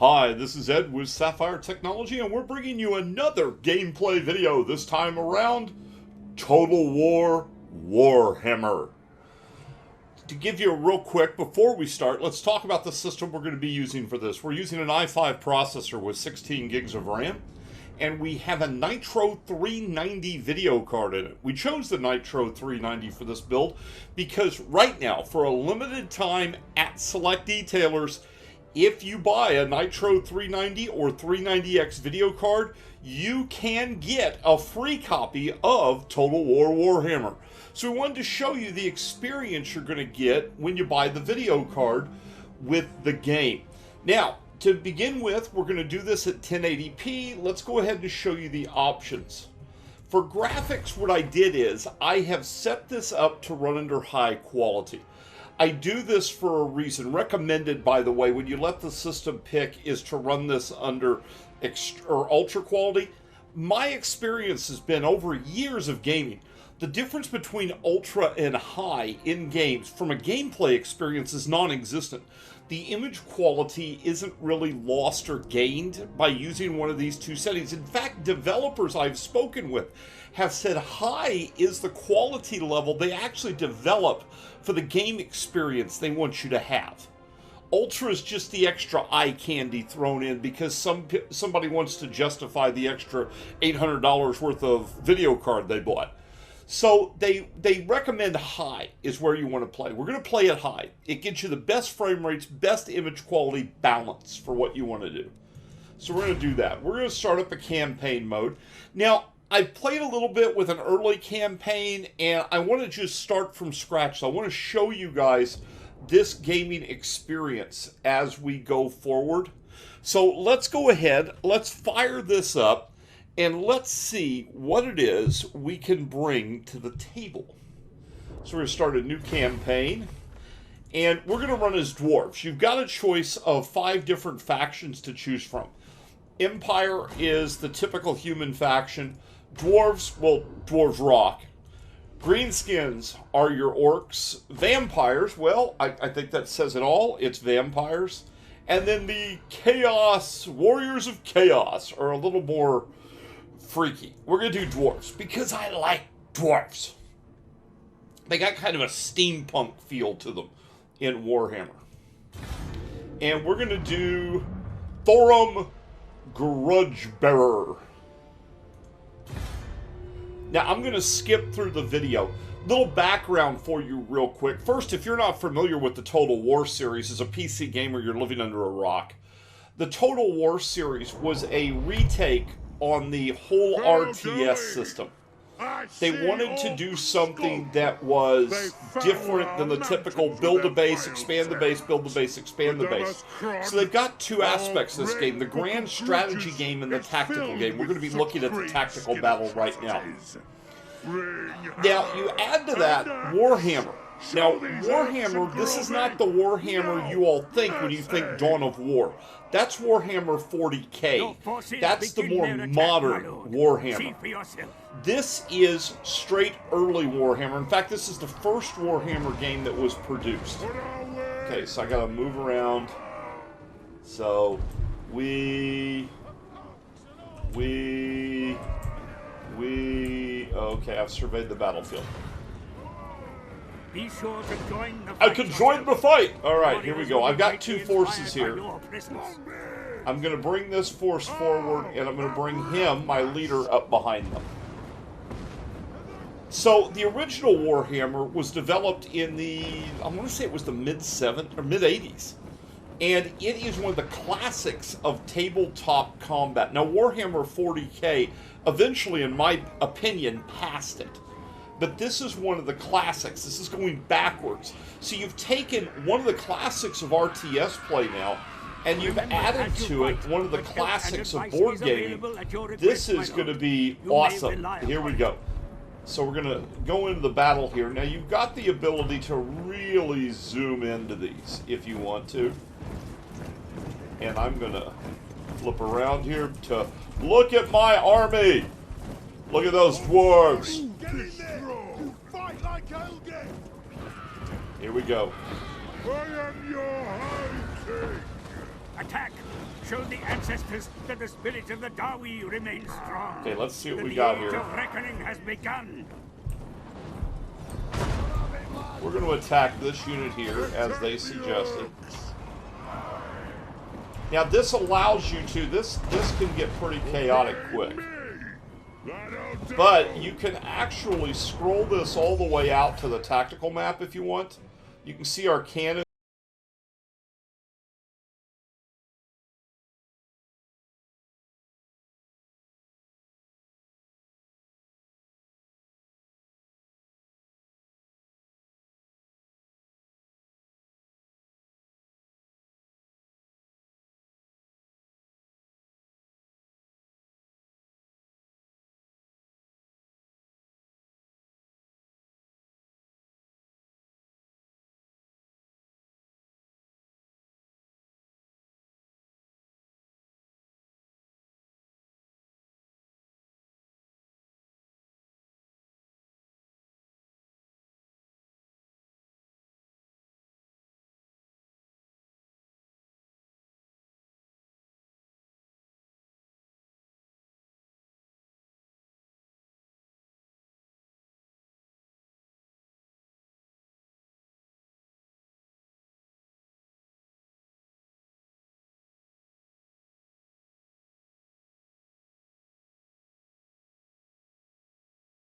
Hi, this is Ed with Sapphire Technology, and we're bringing you another gameplay video, this time around Total War Warhammer. To give you a real quick, before we start, let's talk about the system we're going to be using for this. We're using an i5 processor with 16 gigs of RAM, and we have a Nitro 390 video card in it. We chose the Nitro 390 for this build because right now, for a limited time at select retailers, if you buy a Nitro 390 or 390X video card, you can get a free copy of Total War Warhammer. So we wanted to show you the experience you're going to get when you buy the video card with the game. Now, to begin with, we're going to do this at 1080p. Let's go ahead and show you the options. For graphics, what I did is I have set this up to run under high quality. I do this for a reason. Recommended, by the way, when you let the system pick, is to run this under ultra quality. My experience has been over years of gaming. The difference between ultra and high in games from a gameplay experience is non-existent. The image quality isn't really lost or gained by using one of these two settings. In fact, developers I've spoken with have said high is the quality level they actually develop for the game experience they want you to have. Ultra is just the extra eye candy thrown in because somebody wants to justify the extra $800 worth of video card they bought. So they recommend high is where you want to play. We're going to play at high. It gets you the best frame rates, best image quality balance for what you want to do. So we're going to do that. We're going to start up a campaign mode. Now, I've played a little bit with an early campaign, and I want to just start from scratch. So I want to show you guys this gaming experience as we go forward. So let's go ahead, let's fire this up, and let's see what it is we can bring to the table. So we're going to start a new campaign, and we're going to run as dwarves. You've got a choice of 5 different factions to choose from. Empire is the typical human faction. Dwarves, well, dwarves rock. Greenskins are your orcs. Vampires, well, I think that says it all. It's vampires. And then the Chaos, Warriors of Chaos are a little more freaky. We're going to do dwarves because I like dwarves. They got kind of a steampunk feel to them in Warhammer. And we're going to do Thorum Grudgebearer. Now, I'm going to skip through the video. Little background for you real quick. First, if you're not familiar with the Total War series, as a PC gamer, you're living under a rock. The Total War series was a retake on the whole RTS system. They wanted to do something that was different than the typical build a base, expand the base, build the base, expand the base. So they've got 2 aspects of this game, the grand strategy game and the tactical game. We're going to be looking at the tactical battle right now. Now, you add to that Warhammer. Now, Warhammer, this is not the Warhammer you all think when you think Dawn of War. That's Warhammer 40K. That's the more modern Warhammer. This is straight early Warhammer. In fact, this is the first Warhammer game that was produced. Okay, so I gotta move around. So, okay, I've surveyed the battlefield. Be sure to join the fight. I can join the fight! Alright, here we go. I've got 2 forces here. I'm going to bring this force forward, and I'm going to bring him, my leader, up behind them. So, the original Warhammer was developed in the, I want to say it was the mid-70s, or mid-80s. And it is one of the classics of tabletop combat. Now, Warhammer 40K eventually, in my opinion, passed it. But this is one of the classics. This is going backwards. So you've taken one of the classics of RTS play now, and you've added to it one of the classics of board gaming. This is going to be awesome. Here we go. So we're going to go into the battle here. Now you've got the ability to really zoom into these if you want to. And I'm going to flip around here to look at my army. Look at those dwarves. Here we go. Attack! show the ancestors that the spirit of the Dawi remains strong. Okay, let's see what we The got age here. of reckoning has begun. We're going to attack this unit here, as they suggested. Now, this allows you to... This can get pretty chaotic quick. But you can actually scroll this all the way out to the tactical map if you want. You can see our cannon.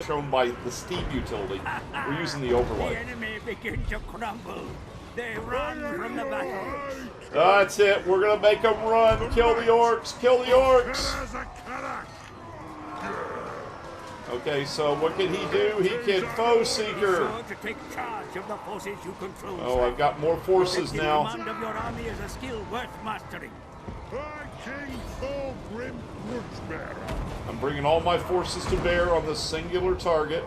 Shown by the Steve utility. We're using the The overlay. enemy begin to crumble. They run from the battle. That's it. We're going to make them run. Kill the orcs. Kill the orcs. Okay, so what can he do? He can foe Be seeker. sure to take charge of the forces you control. Oh, I've got more forces The now. command of your army is a skill worth mastering. I'm bringing all my forces to bear on this singular target.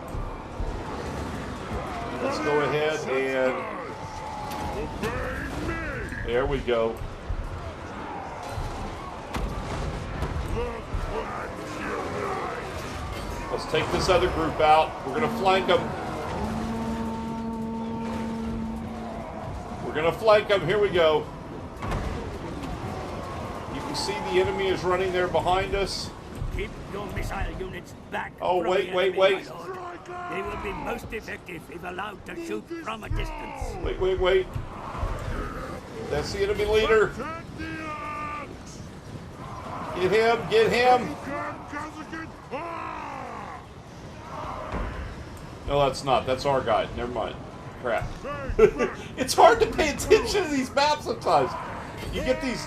Let's go ahead and... There we go. Let's take this other group out. We're going to flank them. We're going to flank them. Here we go. You can see the enemy is running there behind us. Keep your missile units back. Oh, from wait, the wait, enemy, wait. my lord. They will be most effective if allowed to shoot from a distance. Wait. That's the enemy leader. Get him, get him. No, that's not. That's our guy. Never mind. Crap. It's hard to pay attention to these maps sometimes. You get these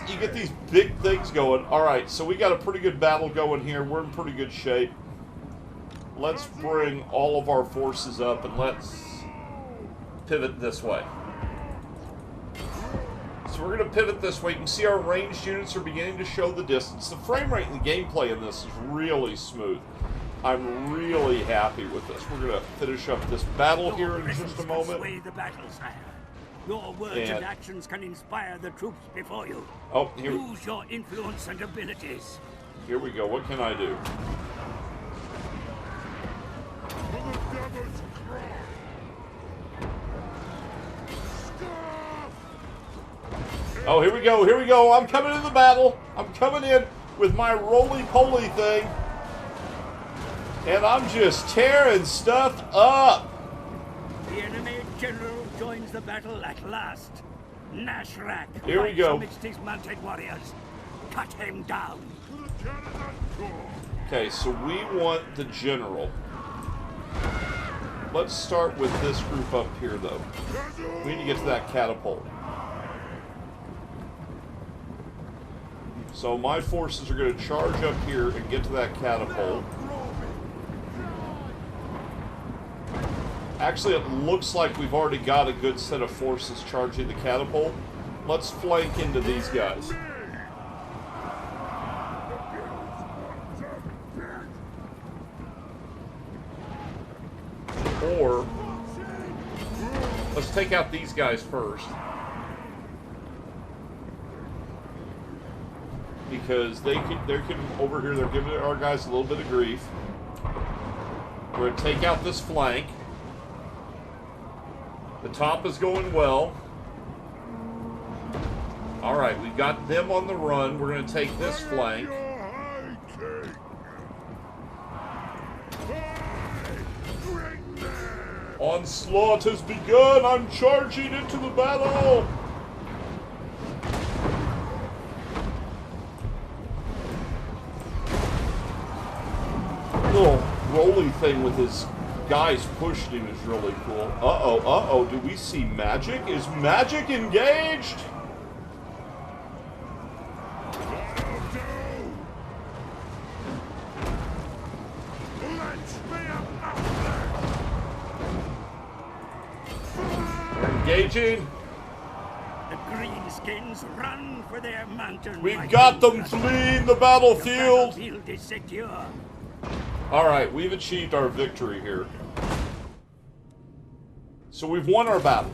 big things going. All right, so we got a pretty good battle going here. We're in pretty good shape. Let's bring all of our forces up and let's pivot this way. So we're going to pivot this way. You can see our ranged units are beginning to show the distance. The frame rate and the gameplay in this is really smooth. I'm really happy with this. We're going to finish up this battle here in just a moment. Sway the battle, sire. Your words and actions can inspire the troops before you. Oh, here. Use your influence and abilities. Here we go. What can I do? Oh, here we go. Here we go. I'm coming in the battle. I'm coming in with my roly-poly thing. And I'm just tearing stuff up. The enemy general joins the battle at last. Nashrak. Here we go. Amidst his mounted warriors. Cut him down. Okay, so we want the general. Let's start with this group up here, though. We need to get to that catapult. So my forces are going to charge up here and get to that catapult. Actually, it looks like we've already got a good set of forces charging the catapult. Let's flank into these guys. Or, let's take out these guys first. Because they're over here, they're giving our guys a little bit of grief. We're going to take out this flank. The top is going well. Alright, we got them on the run. We're going to take this flank. Onslaught has begun! I'm charging into the battle! Little rolly thing with his guys pushing him is really cool. Uh-oh, uh-oh, do we see magic? Is magic engaged? Engaging. The greenskins run for their mountain. We've got them fleeing the battlefield. The battlefield is secure. Alright, we've achieved our victory here. So we've won our battle.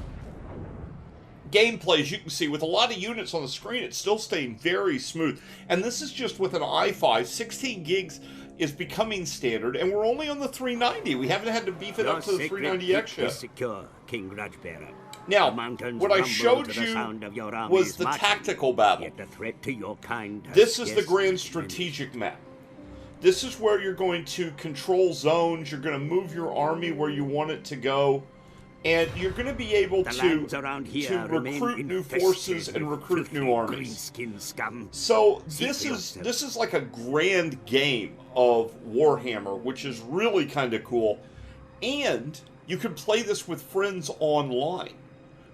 Gameplay, as you can see, with a lot of units on the screen, it's still staying very smooth. And this is just with an i5. 16 gigs is becoming standard, and we're only on the 390. We haven't had to beef it up to the 390X yet. Secure, King Grudgebearer. Now, what I showed you was the tactical battle. Yet the threat to your kind this is the grand strategic map. This is where you're going to control zones, you're going to move your army where you want it to go, and you're going to be able to recruit new forces and recruit new armies. So this is like a grand game of Warhammer, which is really kind of cool. And you can play this with friends online.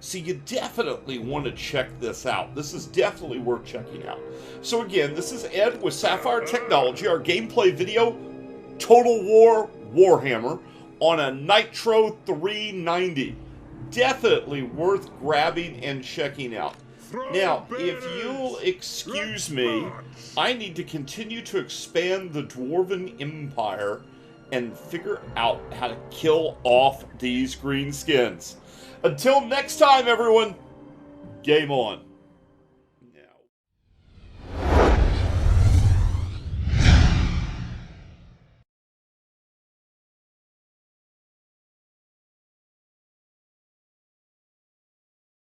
So you definitely want to check this out. This is definitely worth checking out. So again, this is Ed with SAPPHIRE Technology, our gameplay video, Total War Warhammer, on a Nitro 390. Definitely worth grabbing and checking out. Now, if you'll excuse me, I need to continue to expand the Dwarven Empire and figure out how to kill off these greenskins. Until next time, everyone, game on.